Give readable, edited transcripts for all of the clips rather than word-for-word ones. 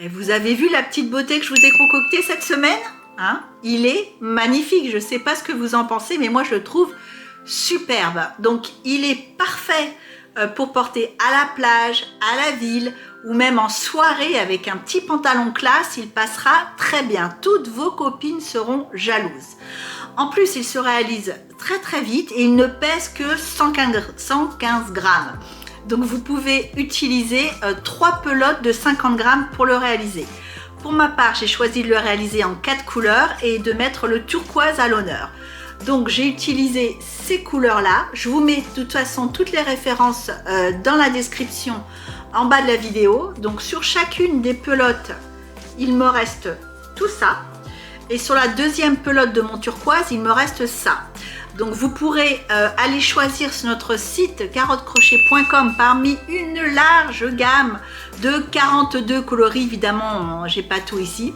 Et vous avez vu la petite beauté que je vous ai concoctée cette semaine, hein? Il est magnifique, je ne sais pas ce que vous en pensez, mais moi je le trouve superbe. Donc il est parfait pour porter à la plage, à la ville ou même en soirée avec un petit pantalon classe, il passera très bien. Toutes vos copines seront jalouses. En plus, il se réalise très vite et il ne pèse que 115 grammes. Donc vous pouvez utiliser 3 pelotes de 50 grammes pour le réaliser. Pour ma part, j'ai choisi de le réaliser en 4 couleurs et de mettre le turquoise à l'honneur. Donc j'ai utilisé ces couleurs-là. Je vous mets de toute façon toutes les références dans la description en bas de la vidéo. Donc sur chacune des pelotes, il me reste tout ça. Et sur la deuxième pelote de mon turquoise, il me reste ça. Donc vous pourrez aller choisir sur notre site carottecrochet.com parmi une large gamme de 42 coloris. Évidemment, j'ai pas tout ici.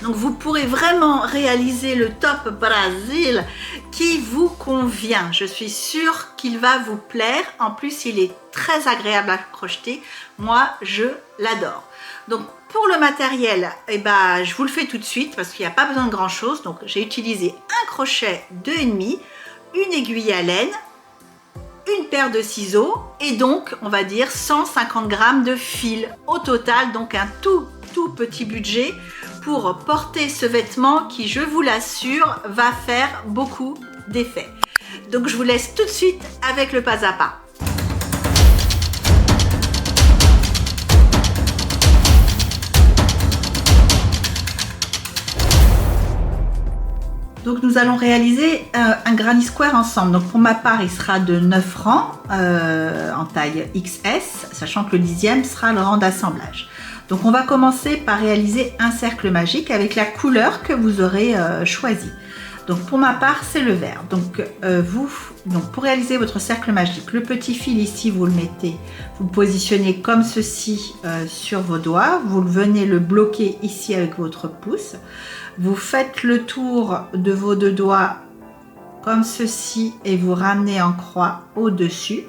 Donc vous pourrez vraiment réaliser le top Brésil qui vous convient. Je suis sûre qu'il va vous plaire. En plus, il est très agréable à crocheter. Moi, je l'adore. Donc pour le matériel, eh ben, je vous le fais tout de suite parce qu'il n'y a pas besoin de grand chose. Donc j'ai utilisé un crochet 2,5, une aiguille à laine, une paire de ciseaux et donc on va dire 150 grammes de fil au total. Donc un tout petit budget pour porter ce vêtement qui, je vous l'assure, va faire beaucoup d'effet. Donc je vous laisse tout de suite avec le pas à pas. Donc nous allons réaliser un granny square ensemble. Donc pour ma part, il sera de 9 rangs en taille XS, sachant que le 10e sera le rang d'assemblage. Donc on va commencer par réaliser un cercle magique avec la couleur que vous aurez choisie. Donc pour ma part, c'est le vert. Donc pour réaliser votre cercle magique, le petit fil ici, vous le mettez, vous le positionnez comme ceci sur vos doigts. Vous venez le bloquer ici avec votre pouce. Vous faites le tour de vos deux doigts comme ceci et vous ramenez en croix au-dessus.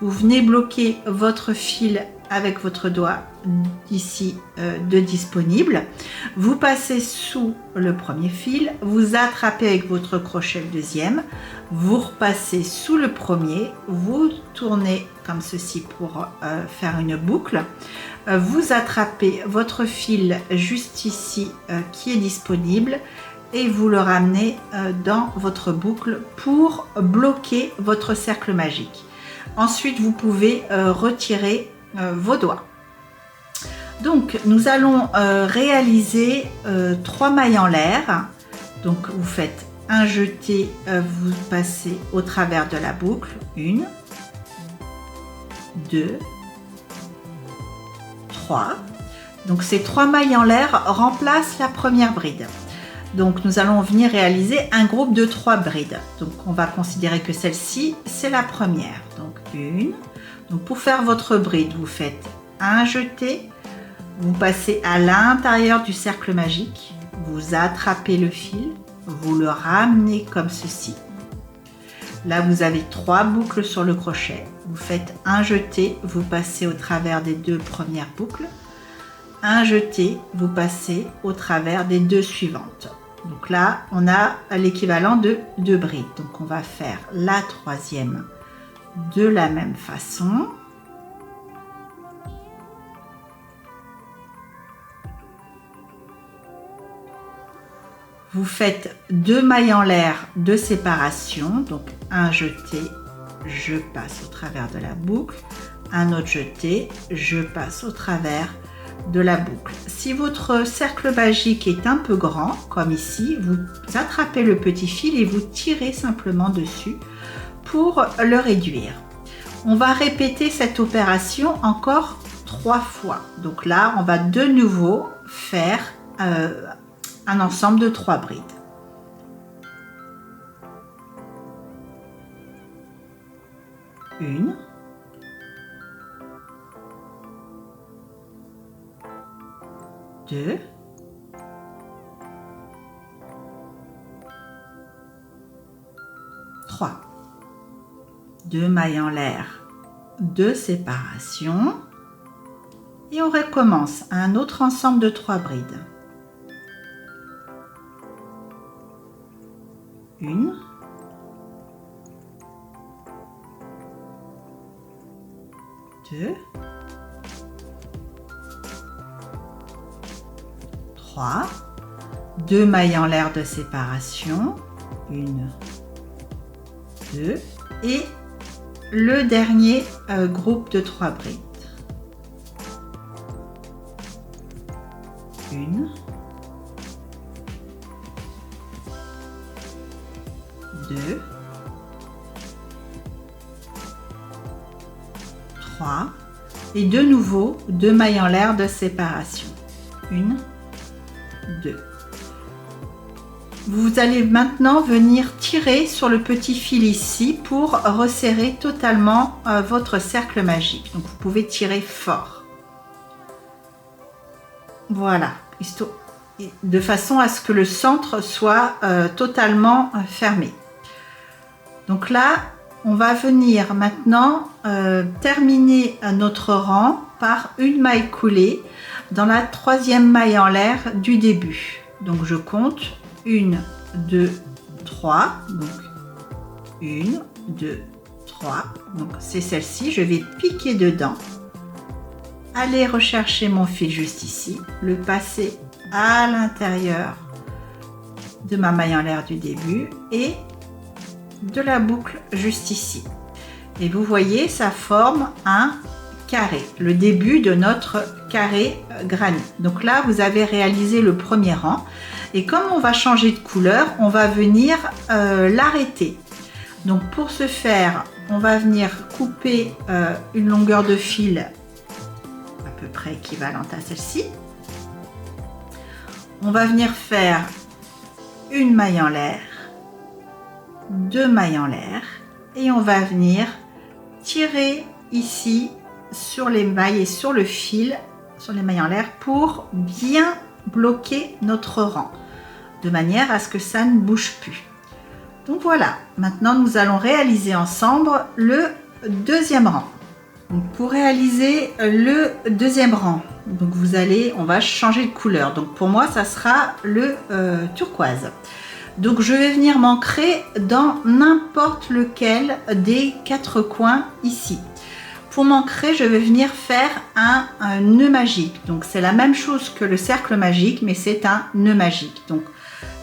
Vous venez bloquer votre fil avec votre doigt ici de disponible. Vous passez sous le premier fil, vous attrapez avec votre crochet le deuxième, vous repassez sous le premier, vous tournez comme ceci pour faire une boucle. Vous attrapez votre fil juste ici qui est disponible et vous le ramenez dans votre boucle pour bloquer votre cercle magique. Ensuite, vous pouvez retirer vos doigts. Donc, nous allons réaliser 3 mailles en l'air. Donc, vous faites un jeté, vous passez au travers de la boucle. 1, 2, 3. Donc, ces 3 mailles en l'air remplacent la première bride. Donc nous allons venir réaliser un groupe de 3 brides. Donc on va considérer que celle-ci, c'est la première. Donc 1. Donc pour faire votre bride, vous faites un jeté, vous passez à l'intérieur du cercle magique, vous attrapez le fil, vous le ramenez comme ceci. Là vous avez 3 boucles sur le crochet, vous faites un jeté, vous passez au travers des 2 premières boucles, un jeté, vous passez au travers des 2 suivantes. Donc là, on a l'équivalent de 2 brides. Donc on va faire la 3e de la même façon. Vous faites 2 mailles en l'air de séparation. Donc un jeté, je passe au travers de la boucle. Un autre jeté, je passe au travers de la boucle. Si votre cercle magique est un peu grand, comme ici, vous attrapez le petit fil et vous tirez simplement dessus pour le réduire. On va répéter cette opération encore 3 fois. Donc là, on va de nouveau faire un ensemble de 3 brides. Une. 2, 3. 2 mailles en l'air de séparation Et on recommence à un autre ensemble de 3 brides. 1, 2, 3, 2 mailles en l'air de séparation, 1, 2, et le dernier groupe de 3 brides. 1, 2, 3, et de nouveau 2 mailles en l'air de séparation. 1, 2. Vous allez maintenant venir tirer sur le petit fil ici pour resserrer totalement votre cercle magique. Donc vous pouvez tirer fort. Voilà, de façon à ce que le centre soit totalement fermé. Donc là, on va venir maintenant terminer notre rang par une maille coulée dans la 3e maille en l'air du début. Donc je compte 1, 2, 3. Donc 1, 2, 3. Donc c'est celle-ci. Je vais piquer dedans. Aller rechercher mon fil juste ici. Le passer à l'intérieur de ma maille en l'air du début et de la boucle juste ici. Et vous voyez, ça forme un carré, le début de notre carré granit. Donc là, vous avez réalisé le premier rang. Et comme on va changer de couleur, on va venir l'arrêter. Donc pour ce faire, on va venir couper une longueur de fil à peu près équivalente à celle-ci. On va venir faire une maille en l'air, 2 mailles en l'air, et on va venir tirer ici sur les mailles et sur le fil, sur les mailles en l'air, pour bien bloquer notre rang, de manière à ce que ça ne bouge plus. Donc voilà, maintenant nous allons réaliser ensemble le deuxième rang. Donc pour réaliser le deuxième rang, donc on va changer de couleur. Donc pour moi, ça sera le turquoise. Donc je vais venir m'ancrer dans n'importe lequel des 4 coins ici. Pour m'ancrer, je vais venir faire un nœud magique. Donc c'est la même chose que le cercle magique, mais c'est un nœud magique. Donc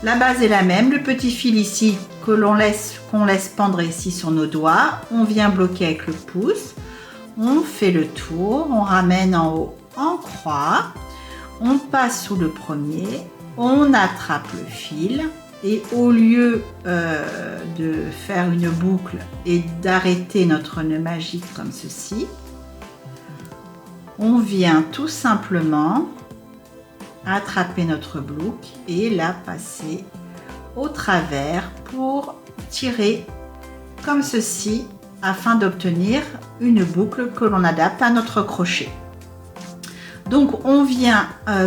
la base est la même, le petit fil ici qu'on laisse pendre ici sur nos doigts, on vient bloquer avec le pouce, on fait le tour, on ramène en haut en croix, on passe sous le premier, on attrape le fil. Et au lieu de faire une boucle et d'arrêter notre nœud magique comme ceci, on vient tout simplement attraper notre boucle et la passer au travers pour tirer comme ceci afin d'obtenir une boucle que l'on adapte à notre crochet. Donc on vient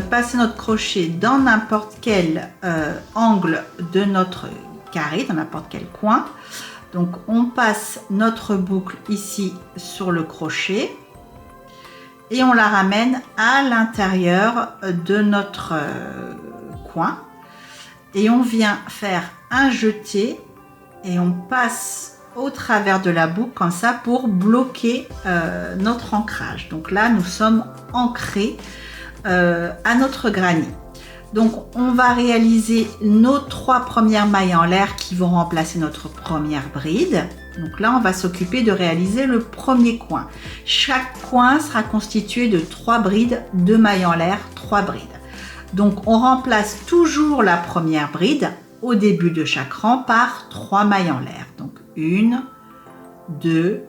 passer notre crochet dans n'importe quel angle de notre carré, dans n'importe quel coin. Donc on passe notre boucle ici sur le crochet et on la ramène à l'intérieur de notre coin. Et on vient faire un jeté et on passe au travers de la boucle comme ça pour bloquer notre ancrage. Donc là nous sommes ancrés à notre granit. Donc on va réaliser nos 3 premières mailles en l'air qui vont remplacer notre première bride. Donc là on va s'occuper de réaliser le premier coin. Chaque coin sera constitué de 3 brides, 2 mailles en l'air, 3 brides. Donc on remplace toujours la première bride au début de chaque rang par 3 mailles en l'air. Donc 1, 2,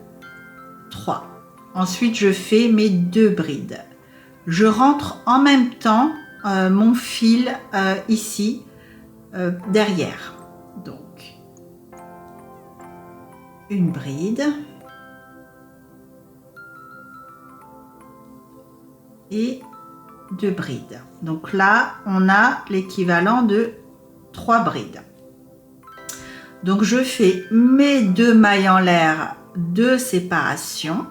3. Ensuite, je fais mes 2 brides. Je rentre en même temps mon fil ici derrière. Donc, une bride et 2 brides. Donc là, on a l'équivalent de 3 brides. Donc je fais mes 2 mailles en l'air de séparation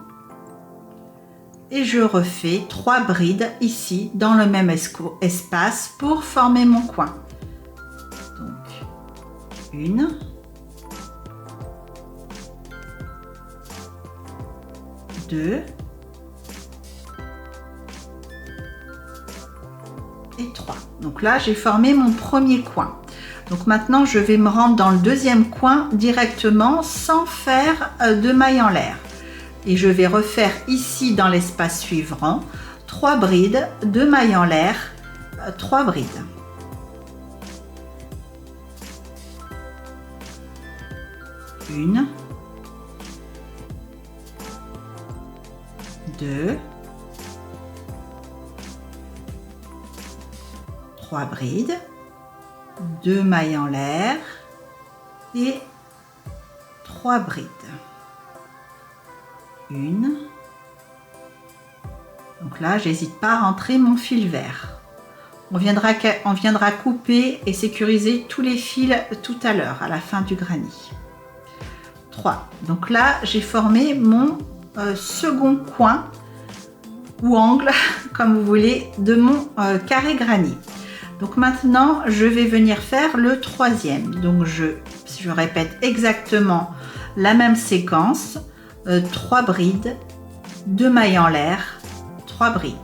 et je refais 3 brides ici dans le même espace pour former mon coin. Donc 1, 2 et 3. Donc là, j'ai formé mon premier coin. Donc maintenant, je vais me rendre dans le deuxième coin directement sans faire de maille en l'air. Et je vais refaire ici dans l'espace suivant 3 brides, 2 mailles en l'air, 3 brides. Une, 2, 3 brides, 2 mailles en l'air et 3 brides. Une. Donc là, j'hésite pas à rentrer mon fil vert. On viendra couper et sécuriser tous les fils tout à l'heure, à la fin du granit. 3. Donc là, j'ai formé mon second coin ou angle, comme vous voulez, de mon carré granit. Donc maintenant, je vais venir faire le troisième. Donc je répète exactement la même séquence. 3 brides, 2 mailles en l'air, 3 brides.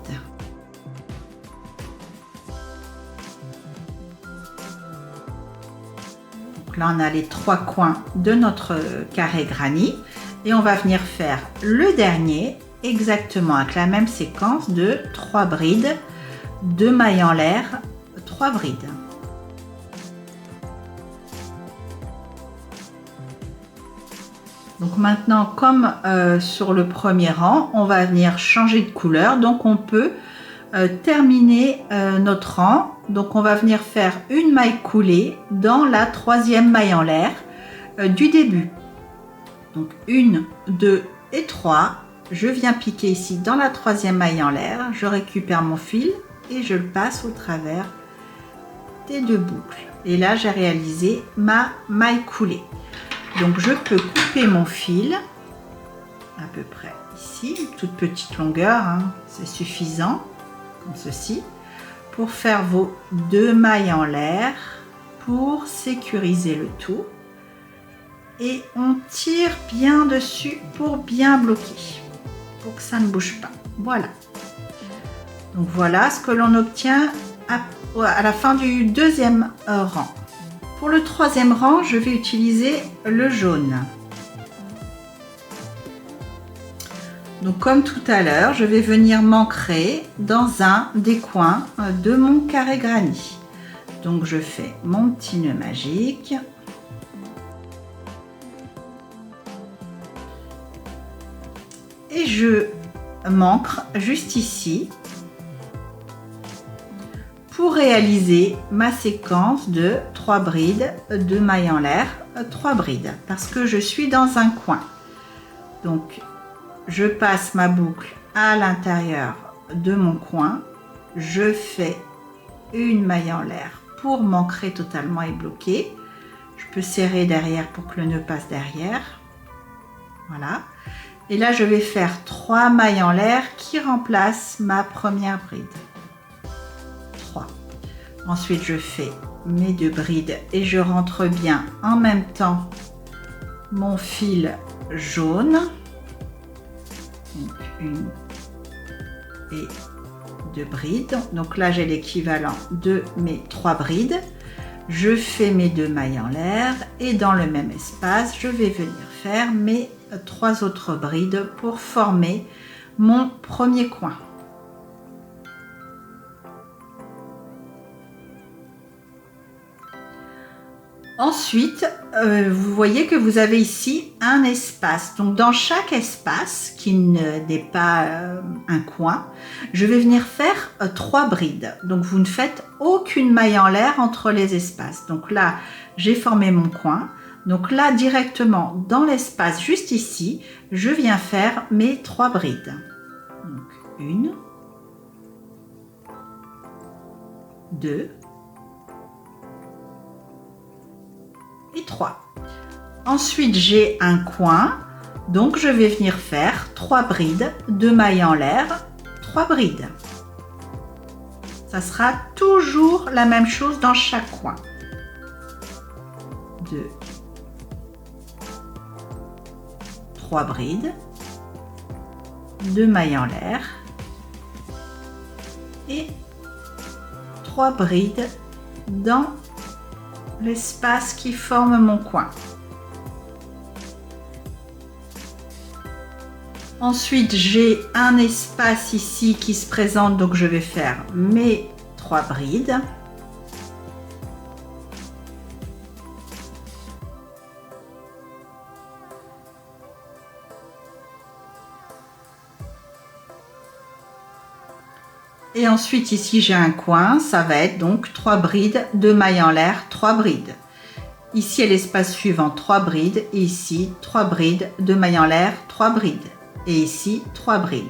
Donc là, on a les 3 coins de notre carré granit et on va venir faire le dernier exactement avec la même séquence de 3 brides, 2 mailles en l'air, 3 brides. Donc maintenant, comme sur le premier rang, on va venir changer de couleur. Donc on peut terminer notre rang. Donc on va venir faire une maille coulée dans la troisième maille en l'air du début. Donc 1, 2 et 3. Je viens piquer ici dans la troisième maille en l'air. Je récupère mon fil et je le passe au travers des 2 boucles. Et là, j'ai réalisé ma maille coulée. Donc je peux couper mon fil à peu près ici, une toute petite longueur, hein, c'est suffisant, comme ceci, pour faire vos 2 mailles en l'air, pour sécuriser le tout. Et on tire bien dessus pour bien bloquer, pour que ça ne bouge pas. Voilà. Donc voilà ce que l'on obtient à la fin du deuxième rang. Pour le troisième rang, je vais utiliser le jaune. Donc comme tout à l'heure, je vais venir m'ancrer dans un des coins de mon carré granit. Donc je fais mon petit nœud magique. Et je m'ancre juste ici pour réaliser ma séquence de 3 brides, 2 mailles en l'air, 3 brides, parce que je suis dans un coin. Donc, je passe ma boucle à l'intérieur de mon coin, je fais une maille en l'air pour m'ancrer totalement et bloquer. Je peux serrer derrière pour que le nœud passe derrière. Voilà. Et là, je vais faire 3 mailles en l'air qui remplacent ma première bride. Ensuite, je fais mes 2 brides et je rentre bien en même temps mon fil jaune. Donc, 1 et 2 brides. Donc là, j'ai l'équivalent de mes 3 brides. Je fais mes 2 mailles en l'air et dans le même espace, je vais venir faire mes 3 autres brides pour former mon premier coin. Ensuite, vous voyez que vous avez ici un espace. Donc, dans chaque espace, qui n'est pas un coin, je vais venir faire 3 brides. Donc, vous ne faites aucune maille en l'air entre les espaces. Donc là, j'ai formé mon coin. Donc là, directement dans l'espace juste ici, je viens faire mes 3 brides. Donc, 1, 2, et 3. Ensuite, j'ai un coin. Donc je vais venir faire 3 brides, 2 mailles en l'air, 3 brides. Ça sera toujours la même chose dans chaque coin. 2, 3 brides, 2 mailles en l'air et 3 brides dans l'espace qui forme mon coin. Ensuite, j'ai un espace ici qui se présente, donc je vais faire mes 3 brides. Et ensuite, ici, j'ai un coin, ça va être donc 3 brides, 2 mailles en l'air, 3 brides. Ici, à l'espace suivant, 3 brides, et ici, 3 brides, 2 mailles en l'air, 3 brides. Et ici 3 brides.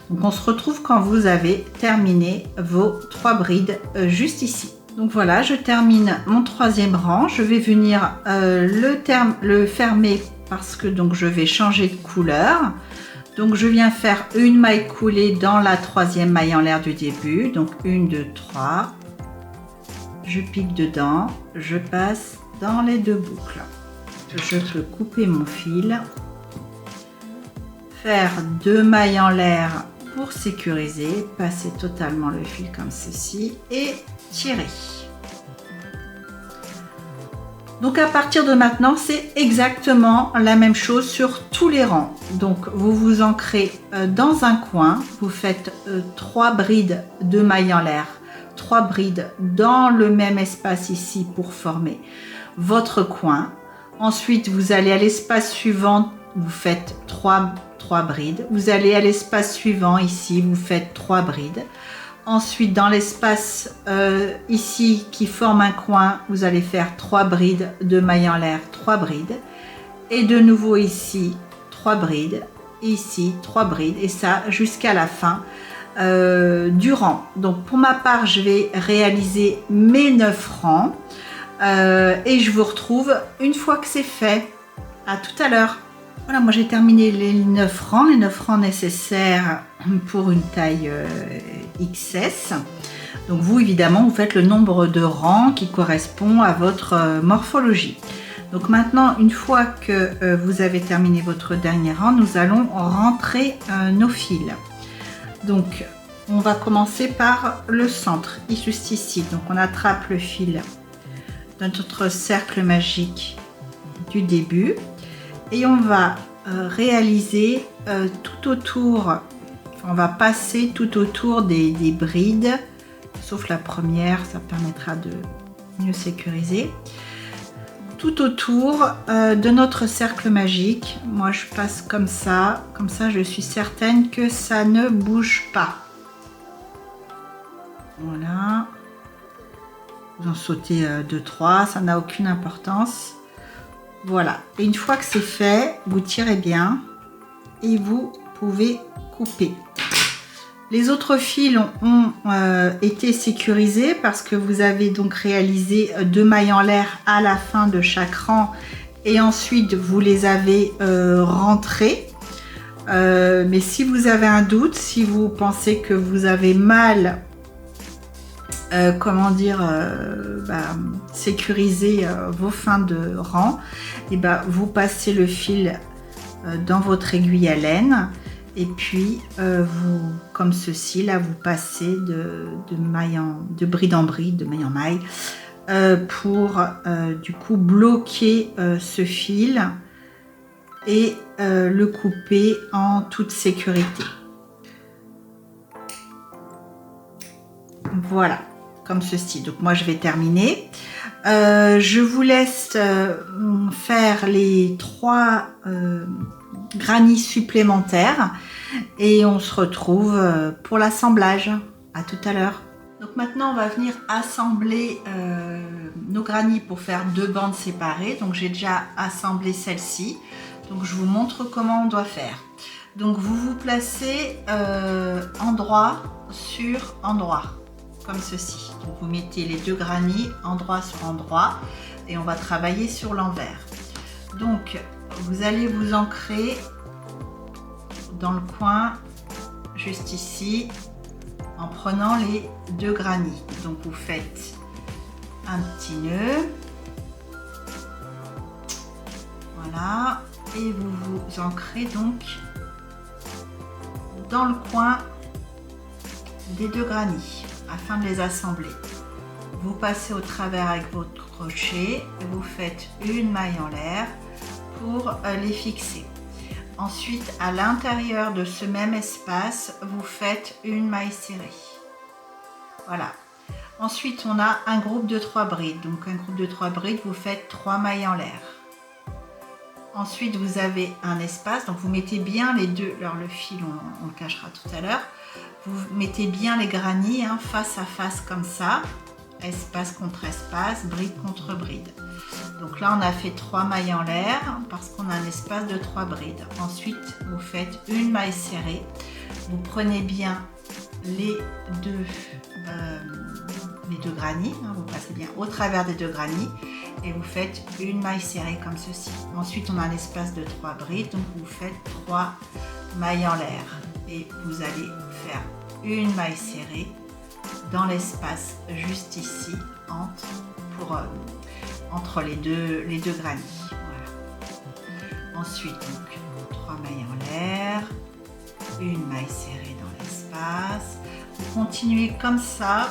Donc on se retrouve quand vous avez terminé vos 3 brides juste ici. Donc voilà, je termine mon 3e rang. Je vais venir le fermer parce que donc je vais changer de couleur. Donc je viens faire une maille coulée dans la 3e maille en l'air du début. Donc 1, 2, 3. Je pique dedans, je passe dans les 2 boucles. Je peux couper mon fil. Faire 2 mailles en l'air pour sécuriser, passer totalement le fil comme ceci et tirer. Donc à partir de maintenant, c'est exactement la même chose sur tous les rangs. Donc vous vous ancrez dans un coin, vous faites 3 brides de mailles en l'air, 3 brides dans le même espace ici pour former votre coin. Ensuite, vous allez à l'espace suivant, vous faites 3 brides. Vous allez à l'espace suivant, ici, vous faites 3 brides. Ensuite, dans l'espace ici qui forme un coin, vous allez faire 3 brides, 2 mailles en l'air, 3 brides. Et de nouveau ici, 3 brides. Ici, 3 brides. Et ça, jusqu'à la fin du rang. Donc, pour ma part, je vais réaliser mes 9 rangs. Et je vous retrouve une fois que c'est fait. À tout à l'heure. Voilà, moi j'ai terminé les 9 rangs nécessaires pour une taille XS. Donc vous, évidemment, vous faites le nombre de rangs qui correspond à votre morphologie. Donc maintenant, une fois que vous avez terminé votre dernier rang, nous allons rentrer nos fils. Donc, on va commencer par le centre, juste ici. Donc on attrape le fil de notre cercle magique du début. Et on va réaliser tout autour, on va passer tout autour des brides, sauf la première, ça permettra de mieux sécuriser. Tout autour de notre cercle magique, moi je passe comme ça je suis certaine que ça ne bouge pas. Voilà. Vous en sautez 2-3, ça n'a aucune importance. Voilà, et une fois que c'est fait, vous tirez bien et vous pouvez couper. Les autres fils ont été sécurisés parce que vous avez donc réalisé 2 mailles en l'air à la fin de chaque rang et ensuite vous les avez rentrés. Mais si vous avez un doute, si vous pensez que vous avez mal sécuriser vos fins de rang, et vous passez le fil dans votre aiguille à laine et puis vous, comme ceci là, vous passez de bride en bride, de maille en maille pour du coup bloquer ce fil et le couper en toute sécurité. Voilà, comme ceci. Donc moi je vais terminer. Je vous laisse faire les 3 granits supplémentaires et on se retrouve pour l'assemblage. À tout à l'heure. Donc maintenant on va venir assembler nos granits pour faire 2 bandes séparées. Donc j'ai déjà assemblé celle-ci. Donc je vous montre comment on doit faire. Donc vous vous placez endroit sur endroit, comme ceci. Donc vous mettez les 2 granits endroit sur endroit et on va travailler sur l'envers. Donc vous allez vous ancrer dans le coin, juste ici, en prenant les 2 granits. Donc vous faites un petit nœud, voilà, et vous vous ancrez donc dans le coin des 2 granits afin de les assembler. Vous passez au travers avec votre crochet et vous faites une maille en l'air pour les fixer. Ensuite, à l'intérieur de ce même espace, vous faites une maille serrée. Voilà. Ensuite, on a un groupe de 3 brides. Donc, un groupe de 3 brides, vous faites 3 mailles en l'air. Ensuite, vous avez un espace. Donc, vous mettez bien les deux. Alors, le fil, on le cachera tout à l'heure. Vous mettez bien les granits face à face comme ça. Espace contre espace, bride contre bride. Donc là, on a fait 3 mailles en l'air parce qu'on a un espace de 3 brides. Ensuite, vous faites une maille serrée. Vous prenez bien les deux granits. Vous passez bien au travers des 2 granits et vous faites une maille serrée comme ceci. Ensuite, on a un espace de 3 brides. Donc, vous faites 3 mailles en l'air et vous allez faire une maille serrée dans l'espace juste ici entre les deux granits. Voilà. Ensuite, donc 3 mailles en l'air, une maille serrée dans l'espace. Vous continuez comme ça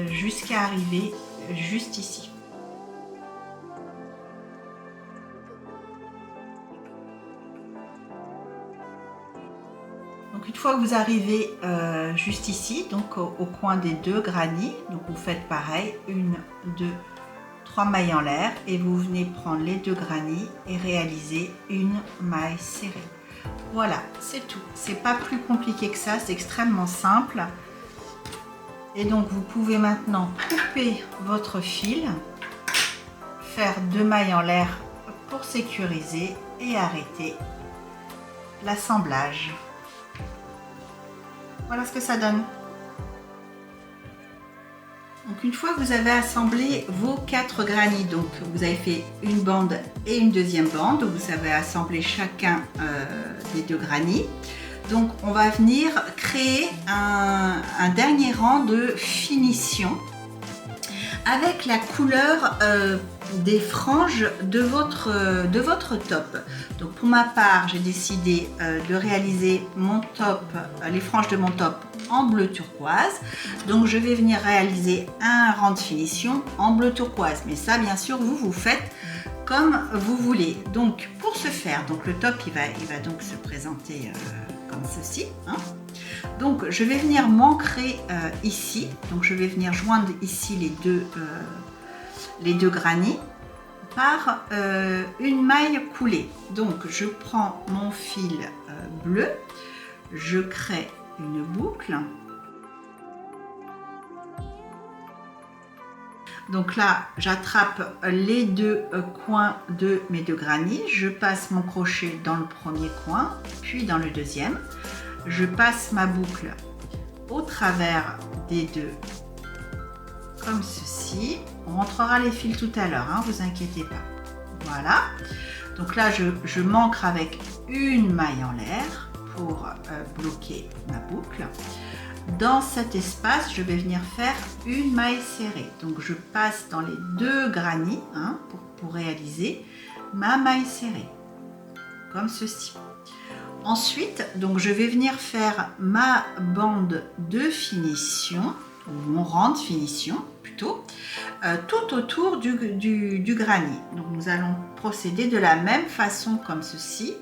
jusqu'à arriver juste ici. Donc une fois que vous arrivez juste ici, donc au coin des 2 granits, donc vous faites pareil, 1, 2, 3 mailles en l'air et vous venez prendre les 2 granits et réaliser une maille serrée. Voilà, c'est tout. C'est pas plus compliqué que ça, c'est extrêmement simple. Et donc vous pouvez maintenant couper votre fil, faire 2 mailles en l'air pour sécuriser et arrêter l'assemblage. Voilà ce que ça donne. Donc une fois que vous avez assemblé vos 4 granits, donc vous avez fait une bande et une deuxième bande, vous avez assemblé chacun des 2 granits. Donc on va venir créer un dernier rang de finition avec la couleur des franges de votre top. Donc pour ma part, j'ai décidé de réaliser mon top, les franges de mon top en bleu turquoise. Donc je vais venir réaliser un rang de finition en bleu turquoise. Mais ça, bien sûr, vous faites comme vous voulez. Donc pour ce faire, donc le top il va donc se présenter comme ceci. Donc je vais venir m'ancrer ici. Donc je vais venir joindre ici les deux granits par une maille coulée. Donc je prends mon fil bleu, je crée une boucle. Donc là, j'attrape les 2 coins de mes 2 granits, je passe mon crochet dans le premier coin, puis dans le deuxième. Je passe ma boucle au travers des 2 comme ceci. On rentrera les fils tout à l'heure, vous inquiétez pas. Voilà. Donc là, je m'ancre avec une maille en l'air pour bloquer ma boucle. Dans cet espace, je vais venir faire une maille serrée. Donc je passe dans les 2 granits pour réaliser ma maille serrée, comme ceci. Ensuite, donc je vais venir faire ma bande de finition, ou mon rang de finition plutôt, tout autour du granit. Donc nous allons procéder de la même façon comme ceci,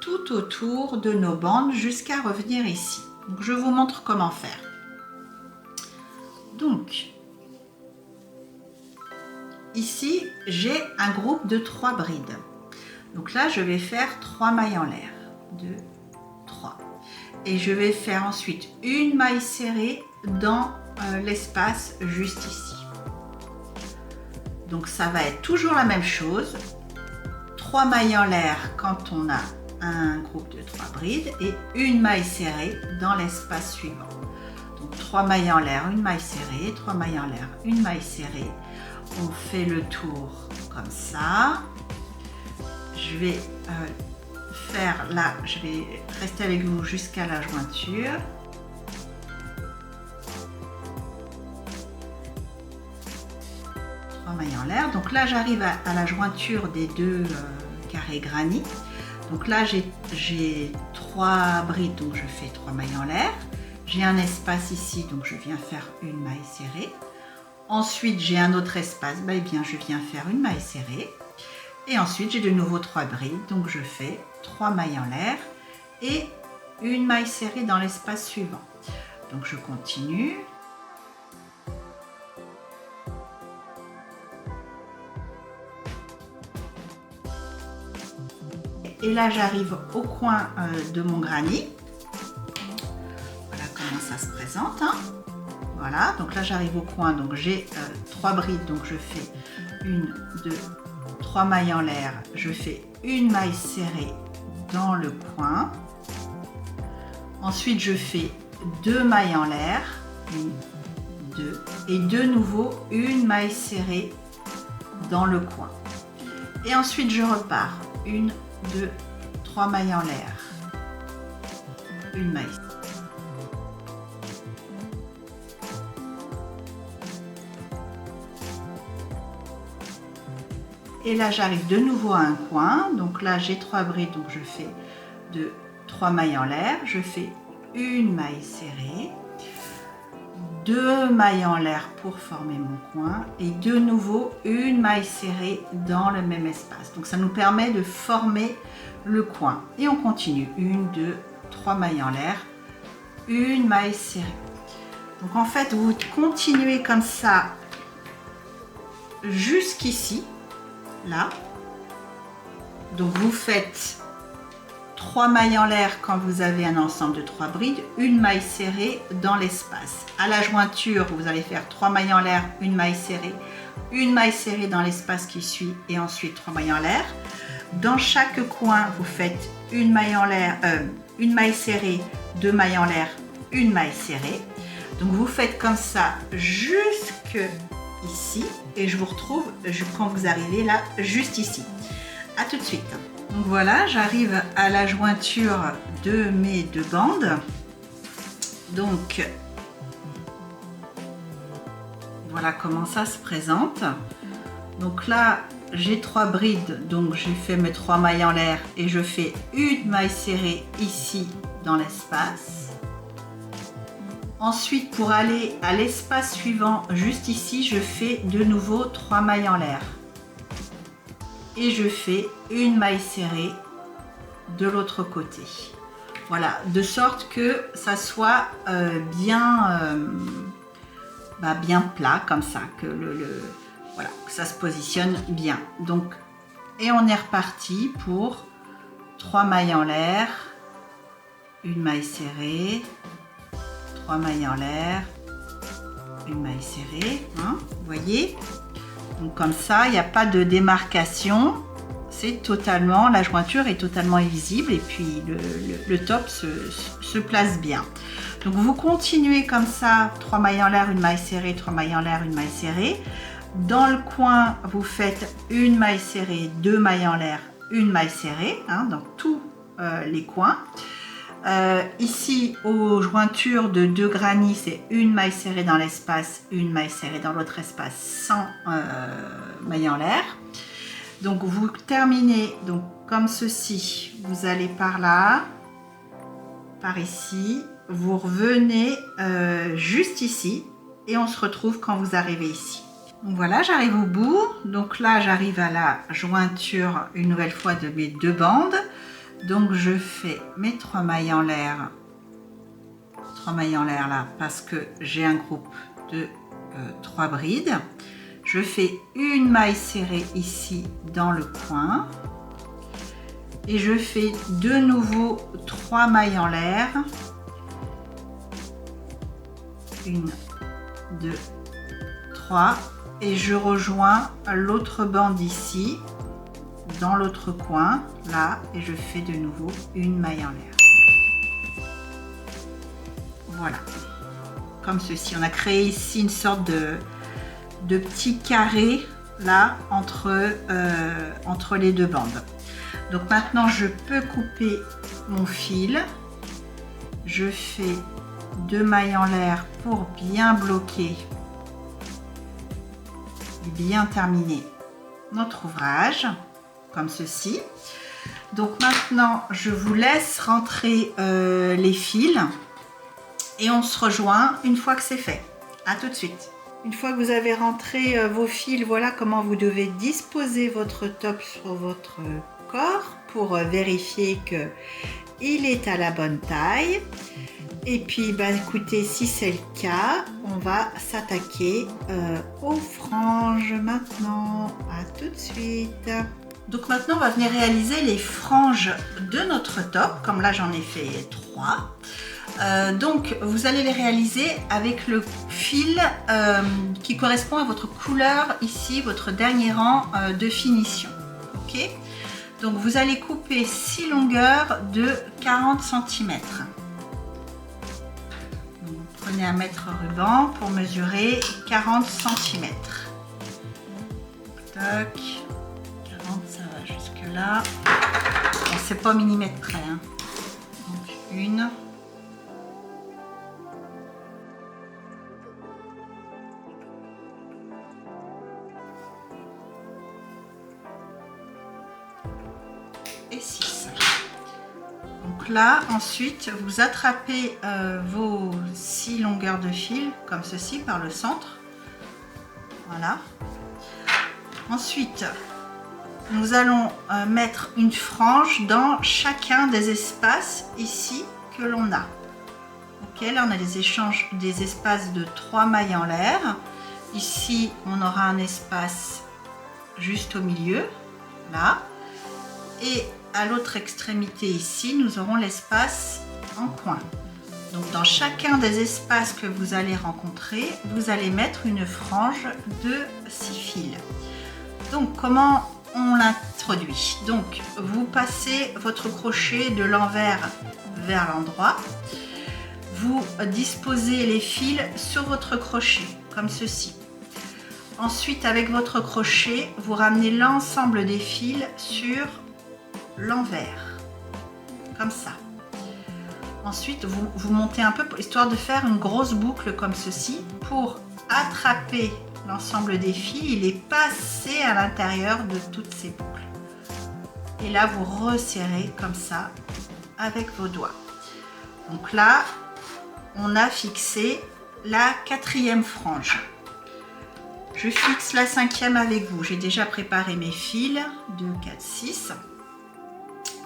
tout autour de nos bandes jusqu'à revenir ici. Donc je vous montre comment faire. Donc ici j'ai un groupe de 3 brides. Donc là je vais faire 3 mailles en l'air. 2, 3. Et je vais faire ensuite une maille serrée dans l'espace juste ici. Donc ça va être toujours la même chose. 3 mailles en l'air quand on a un groupe de 3 brides et une maille serrée dans l'espace suivant. Donc 3 mailles en l'air, une maille serrée, 3 mailles en l'air, une maille serrée. On fait le tour comme ça. Je vais faire là, je vais rester avec vous jusqu'à la jointure. Mailles en l'air. Donc là j'arrive à la jointure des deux carrés granit. Donc là j'ai 3 brides, donc je fais 3 mailles en l'air. J'ai un espace ici, donc je viens faire une maille serrée. Ensuite j'ai un autre espace, eh bien je viens faire une maille serrée. Et ensuite j'ai de nouveau 3 brides, donc je fais 3 mailles en l'air et une maille serrée dans l'espace suivant. Donc je continue. Et là, j'arrive au coin de mon granit. Voilà comment ça se présente. Hein. Voilà, donc là, j'arrive au coin. Donc, j'ai 3 brides. Donc, je fais 1, 2, 3 mailles en l'air. Je fais une maille serrée dans le coin. Ensuite, je fais 2 mailles en l'air. 1, 2. Et de nouveau, une maille serrée dans le coin. Et ensuite, je repars. 1, 2, 3 mailles en l'air, une maille. Et là j'arrive de nouveau à un coin, donc là j'ai 3 brides, donc je fais 2, 3 mailles en l'air, je fais une maille serrée, 2 mailles en l'air pour former mon coin et de nouveau une maille serrée dans le même espace. Donc ça nous permet de former le coin. Et on continue. 1, 2, 3 mailles en l'air, une maille serrée. Donc en fait, vous continuez comme ça jusqu'ici, là. Donc vous faites 3 mailles en l'air quand vous avez un ensemble de 3 brides, une maille serrée dans l'espace. À la jointure, vous allez faire 3 mailles en l'air, une maille serrée dans l'espace qui suit et ensuite 3 mailles en l'air. Dans chaque coin, vous faites une maille en l'air, une maille serrée, 2 mailles en l'air, une maille serrée. Donc vous faites comme ça jusque ici et je vous retrouve quand vous arrivez là, juste ici. À tout de suite. Donc voilà, j'arrive à la jointure de mes 2 bandes. Donc voilà comment ça se présente. Donc là, j'ai 3 brides, donc j'ai fait mes 3 mailles en l'air et je fais une maille serrée ici dans l'espace. Ensuite, pour aller à l'espace suivant, juste ici, je fais de nouveau 3 mailles en l'air. Et je fais une maille serrée de l'autre côté. Voilà, de sorte que ça soit bien plat comme ça, que voilà, que ça se positionne bien. Donc, et on est reparti pour 3 mailles en l'air, une maille serrée, 3 mailles en l'air, une maille serrée, hein, vous voyez. Donc comme ça, il n'y a pas de démarcation, c'est totalement, la jointure est totalement visible et puis le top se place bien. Donc vous continuez comme ça, 3 mailles en l'air, une maille serrée, 3 mailles en l'air, une maille serrée. Dans le coin, vous faites une maille serrée, 2 mailles en l'air, une maille serrée, hein, dans tous les coins. Ici, aux jointures de 2 granits, c'est une maille serrée dans l'espace, une maille serrée dans l'autre espace sans maille en l'air. Donc vous terminez donc comme ceci, vous allez par là, par ici, vous revenez juste ici et on se retrouve quand vous arrivez ici. Donc voilà, j'arrive au bout, donc là j'arrive à la jointure une nouvelle fois de mes 2 bandes. Donc je fais mes 3 mailles en l'air, 3 mailles en l'air là parce que j'ai un groupe de 3 brides. Je fais une maille serrée ici dans le coin et je fais de nouveau 3 mailles en l'air. 1, 2, 3 et je rejoins l'autre bande ici dans l'autre coin là et je fais de nouveau une maille en l'air. Voilà, comme ceci. On a créé ici une sorte de petit carré là entre les 2 bandes. Donc maintenant je peux couper mon fil. Je fais 2 mailles en l'air pour bien bloquer et bien terminer notre ouvrage, comme ceci. Donc maintenant je vous laisse rentrer les fils et on se rejoint une fois que c'est fait. À tout de suite. Une fois que vous avez rentré vos fils, voilà comment vous devez disposer votre top sur votre corps pour vérifier que il est à la bonne taille. Et puis bah écoutez, si c'est le cas, on va s'attaquer aux franges maintenant. À tout de suite. Donc maintenant on va venir réaliser les franges de notre top, comme là j'en ai fait 3. Donc vous allez les réaliser avec le fil qui correspond à votre couleur ici, votre dernier rang de finition. Ok, donc vous allez couper 6 longueurs de 40 cm. Donc, vous prenez un mètre ruban pour mesurer 40 cm. Tac, 40 ça va jusque là. Bon, c'est pas millimètre près, hein. Donc une. Et 6. Donc là ensuite vous attrapez vos 6 longueurs de fil comme ceci par le centre. Voilà. Ensuite nous allons mettre une frange dans chacun des espaces ici que l'on a. Ok, là on a des espaces de 3 mailles en l'air. Ici on aura un espace juste au milieu là. Et à l'autre extrémité ici, nous aurons l'espace en coin. Donc dans chacun des espaces que vous allez rencontrer, vous allez mettre une frange de 6 fils. Donc comment on l'introduit? Donc vous passez votre crochet de l'envers vers l'endroit. Vous disposez les fils sur votre crochet, comme ceci. Ensuite, avec votre crochet, vous ramenez l'ensemble des fils sur l'envers, comme ça. Ensuite vous montez un peu histoire de faire une grosse boucle comme ceci pour attraper l'ensemble des fils et les passer à l'intérieur de toutes ces boucles. Et là vous resserrez comme ça avec vos doigts. Donc là on a fixé la 4e frange. Je fixe la 5e avec vous. J'ai déjà préparé mes fils 2, 4, 6.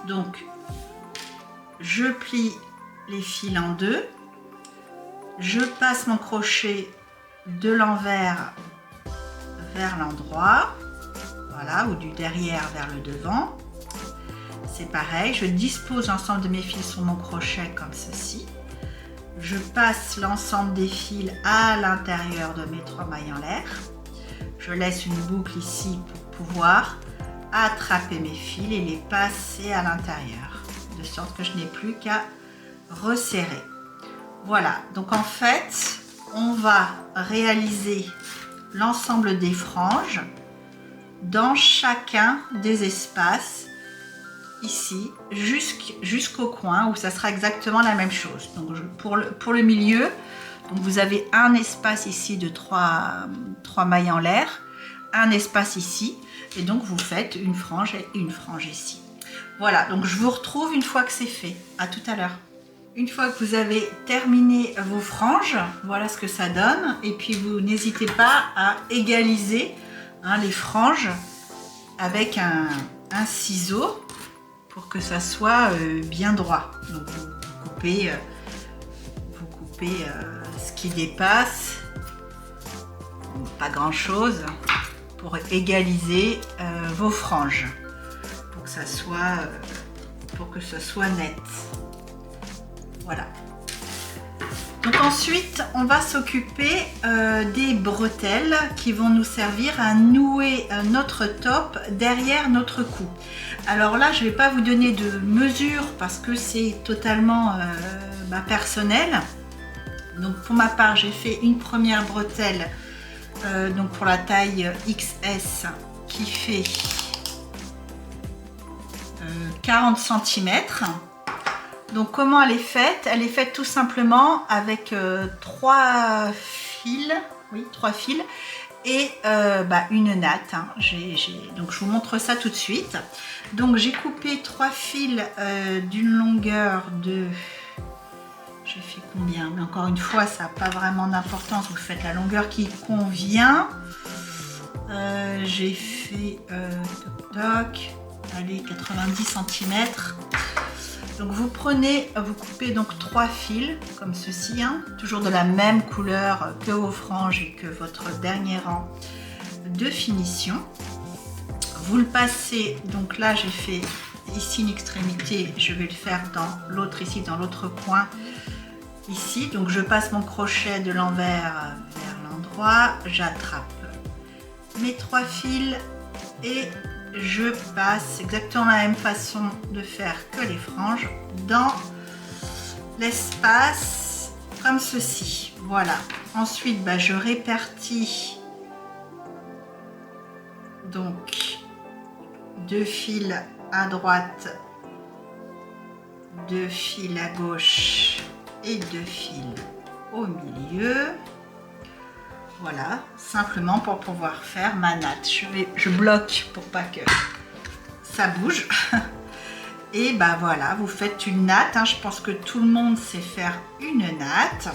Donc, je plie les fils en deux, je passe mon crochet de l'envers vers l'endroit, voilà, ou du derrière vers le devant. C'est pareil, je dispose l'ensemble de mes fils sur mon crochet comme ceci. Je passe l'ensemble des fils à l'intérieur de mes 3 mailles en l'air. Je laisse une boucle ici pour pouvoir attraper mes fils et les passer à l'intérieur, de sorte que je n'ai plus qu'à resserrer. Voilà, donc en fait, on va réaliser l'ensemble des franges dans chacun des espaces, ici, jusqu'au coin, où ça sera exactement la même chose. Donc pour le milieu, donc vous avez un espace ici de 3 mailles en l'air, un espace ici, et donc vous faites une frange et une frange ici. Voilà, donc je vous retrouve une fois que c'est fait. À tout à l'heure. Une fois que vous avez terminé vos franges, voilà ce que ça donne. Et puis vous n'hésitez pas à égaliser les franges avec un ciseau pour que ça soit bien droit. Donc vous coupez ce qui dépasse, pas grand chose, pour égaliser vos franges, pour que ce soit net. Voilà. Donc ensuite, on va s'occuper des bretelles qui vont nous servir à nouer notre top derrière notre cou. Alors là, je ne vais pas vous donner de mesure parce que c'est totalement personnel. Donc pour ma part, j'ai fait une première bretelle donc pour la taille XS qui fait 40 cm. Donc comment elle est faite? Elle est faite tout simplement avec 3 fils, oui 3 fils et une natte. Hein. Donc je vous montre ça tout de suite. Donc j'ai coupé 3 fils d'une longueur de... J'ai fait combien? Mais encore une fois, ça n'a pas vraiment d'importance. Vous faites la longueur qui convient. J'ai fait allez, 90 cm. Donc vous coupez donc 3 fils comme ceci, hein, toujours de la même couleur que vos franges et que votre dernier rang de finition. Vous le passez, donc là j'ai fait ici une extrémité, je vais le faire dans l'autre ici, dans l'autre coin ici. Donc je passe mon crochet de l'envers vers l'endroit, j'attrape mes 3 fils et je passe exactement la même façon de faire que les franges dans l'espace comme ceci. Voilà. Ensuite, je répartis donc 2 fils à droite, 2 fils à gauche et 2 fils au milieu. Voilà, simplement pour pouvoir faire ma natte. Je bloque pour pas que ça bouge. Et voilà, vous faites une natte. Hein. Je pense que tout le monde sait faire une natte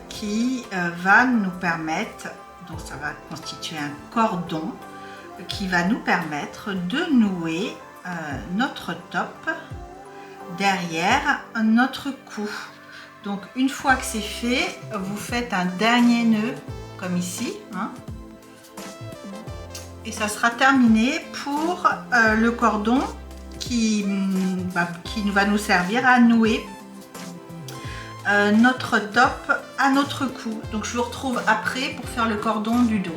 qui va nous permettre, donc ça va constituer un cordon qui va nous permettre de nouer notre top derrière notre cou. Donc une fois que c'est fait, vous faites un dernier nœud comme ici, hein, et ça sera terminé pour le cordon qui va nous servir à nouer notre top à notre cou. Donc je vous retrouve après pour faire le cordon du dos.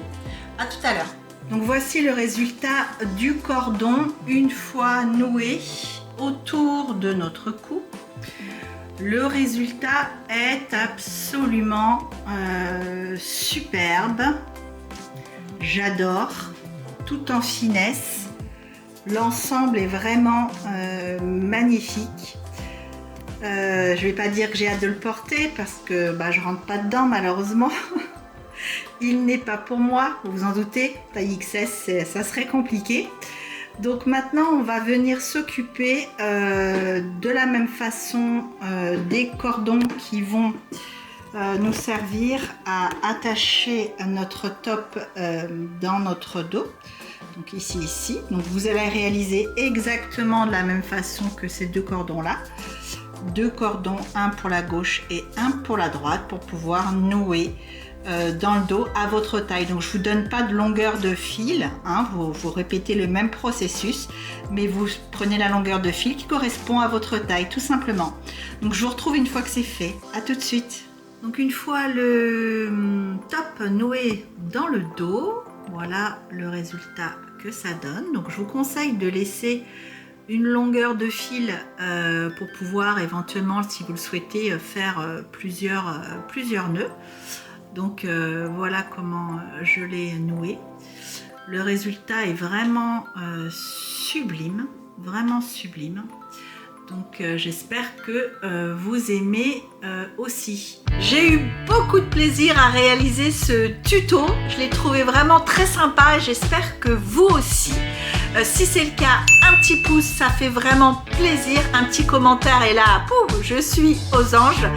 À tout à l'heure. Donc voici le résultat du cordon une fois noué autour de notre cou. Le résultat est absolument superbe. J'adore, tout en finesse. L'ensemble est vraiment magnifique. Je vais pas dire que j'ai hâte de le porter parce que je rentre pas dedans malheureusement. Il n'est pas pour moi, vous vous en doutez, taille XS, ça serait compliqué. Donc maintenant on va venir s'occuper de la même façon des cordons qui vont nous servir à attacher notre top dans notre dos. Donc ici. Donc vous allez réaliser exactement de la même façon que ces deux cordons là. 2 cordons, un pour la gauche et un pour la droite pour pouvoir nouer dans le dos à votre taille. Donc je vous donne pas de longueur de fil, hein, vous répétez le même processus, mais vous prenez la longueur de fil qui correspond à votre taille tout simplement. Donc je vous retrouve une fois que c'est fait. À tout de suite. Donc une fois le top noué dans le dos, voilà le résultat que ça donne. Donc je vous conseille de laisser une longueur de fil pour pouvoir éventuellement, si vous le souhaitez, faire plusieurs nœuds. Donc voilà comment je l'ai noué. Le résultat est vraiment sublime, vraiment sublime. Donc j'espère que vous aimez aussi. J'ai eu beaucoup de plaisir à réaliser ce tuto. Je l'ai trouvé vraiment très sympa et j'espère que vous aussi. Si c'est le cas, un petit pouce, ça fait vraiment plaisir. Un petit commentaire et là, pouf, je suis aux anges.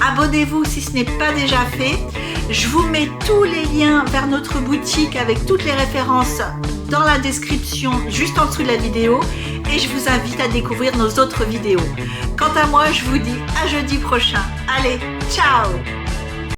Abonnez-vous si ce n'est pas déjà fait. Je vous mets tous les liens vers notre boutique avec toutes les références dans la description juste en dessous de la vidéo et je vous invite à découvrir nos autres vidéos. Quant à moi, je vous dis à jeudi prochain. Allez, ciao!